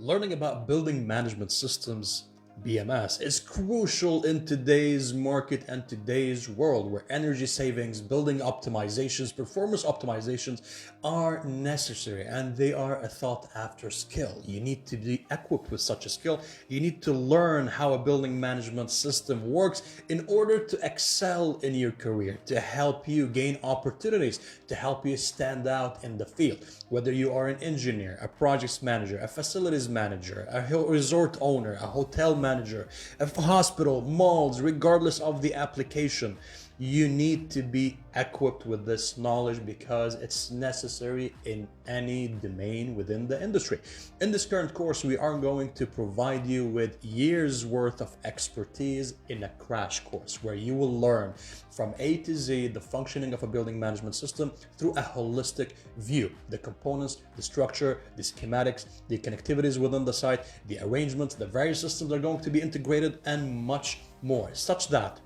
Learning about building management systems, BMS, is crucial in today's market and today's world where energy savings, building optimizations, performance optimizations are necessary, and they are a sought after skill. You need to be equipped with such a skill. You need to learn how a building management system works in order to excel in your career, to help you gain opportunities, to help you stand out in the field. Whether you are an engineer, a projects manager, a facilities manager, a resort owner, a hotel manager, a hospital, malls, regardless of the application, you need to be equipped with this knowledge because it's necessary in any domain within the industry. In this current course, we are going to provide you with years worth of expertise in a crash course where you will learn from A to Z the functioning of a building management system through a holistic view. The components, the structure, the schematics, the connectivities within the site, the arrangements, the various systems are going to be integrated, and much more, such that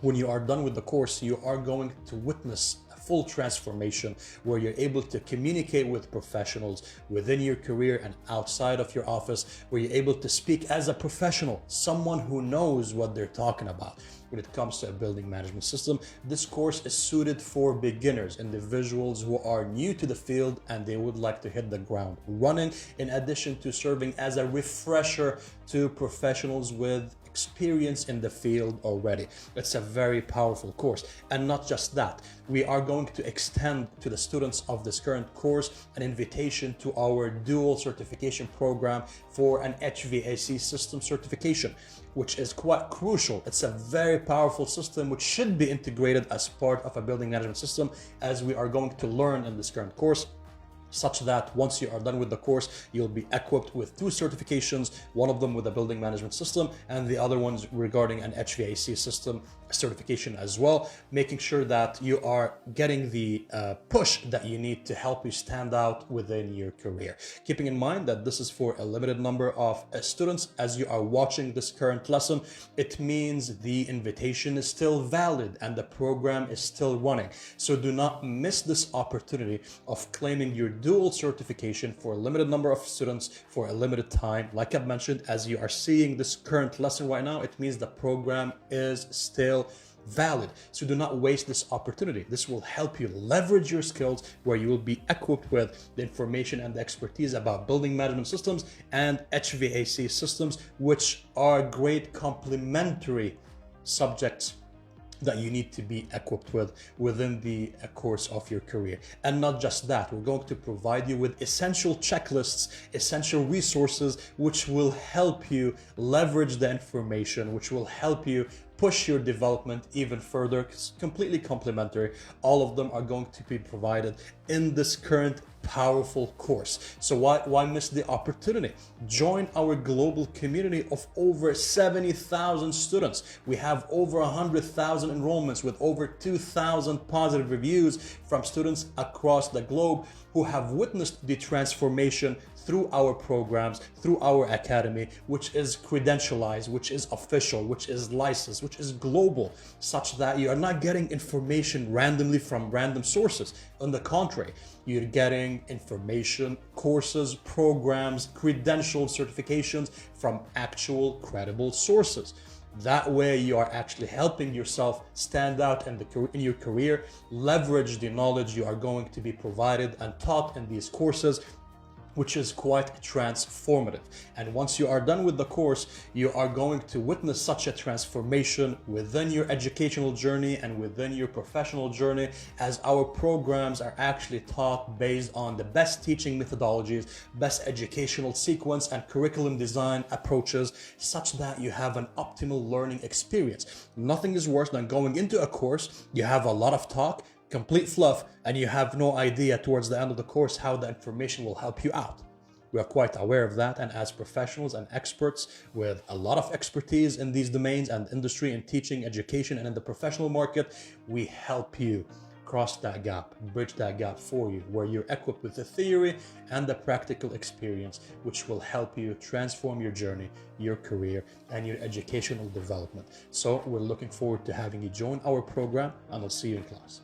when you are done with the course, you are going to witness a full transformation where you're able to communicate with professionals within your career and outside of your office, where you're able to speak as a professional, someone who knows what they're talking about. When it comes to a building management system, this course is suited for beginners, individuals who are new to the field and they would like to hit the ground running, in addition to serving as a refresher to professionals with experience in the field already. It's a very powerful course. And not just that, we are going to extend to the students of this current course an invitation to our dual certification program for an HVAC system certification, which is quite crucial. It's a very powerful system which should be integrated as part of a building management system, as we are going to learn in this current course, such that once you are done with the course, you'll be equipped with 2 certifications, one of them with a building management system and the other one's regarding an HVAC system certification as well, making sure that you are getting the push that you need to help you stand out within your career. Keeping in mind that this is for a limited number of students. As you are watching this current lesson, it means the invitation is still valid and the program is still running. So do not miss this opportunity of claiming your dual certification for a limited number of students for a limited time. Like I've mentioned, as you are seeing this current lesson right now, it means the program is still valid. So do not waste this opportunity. This will help you leverage your skills, where you will be equipped with the information and the expertise about building management systems and HVAC systems, which are great complementary subjects that you need to be equipped with within the course of your career. And not just that, we're going to provide you with essential checklists, essential resources, which will help you leverage the information, which will help you push your development even further. It's completely complementary. All of them are going to be provided in this current powerful course. So why miss the opportunity? Join our global community of over 70,000 students. We have over 100,000 enrollments with over 2,000 positive reviews from students across the globe who have witnessed the transformation through our programs, through our academy, which is credentialized, which is official, which is licensed, which is global, such that you are not getting information randomly from random sources. On the contrary, you're getting information, courses, programs, credentials, certifications from actual credible sources. That way you are actually helping yourself stand out in your career, leverage the knowledge you are going to be provided and taught in these courses, which is quite transformative. And once you are done with the course, you are going to witness such a transformation within your educational journey and within your professional journey, as our programs are actually taught based on the best teaching methodologies, best educational sequence and curriculum design approaches, such that you have an optimal learning experience. Nothing is worse than going into a course, you have a lot of talk, complete fluff, and you have no idea towards the end of the course how the information will help you out. We are quite aware of that, and as professionals and experts with a lot of expertise in these domains and industry and teaching, education, and in the professional market, we help you cross that gap, bridge that gap for you, where you're equipped with the theory and the practical experience, which will help you transform your journey, your career, and your educational development. So we're looking forward to having you join our program, and I'll see you in class.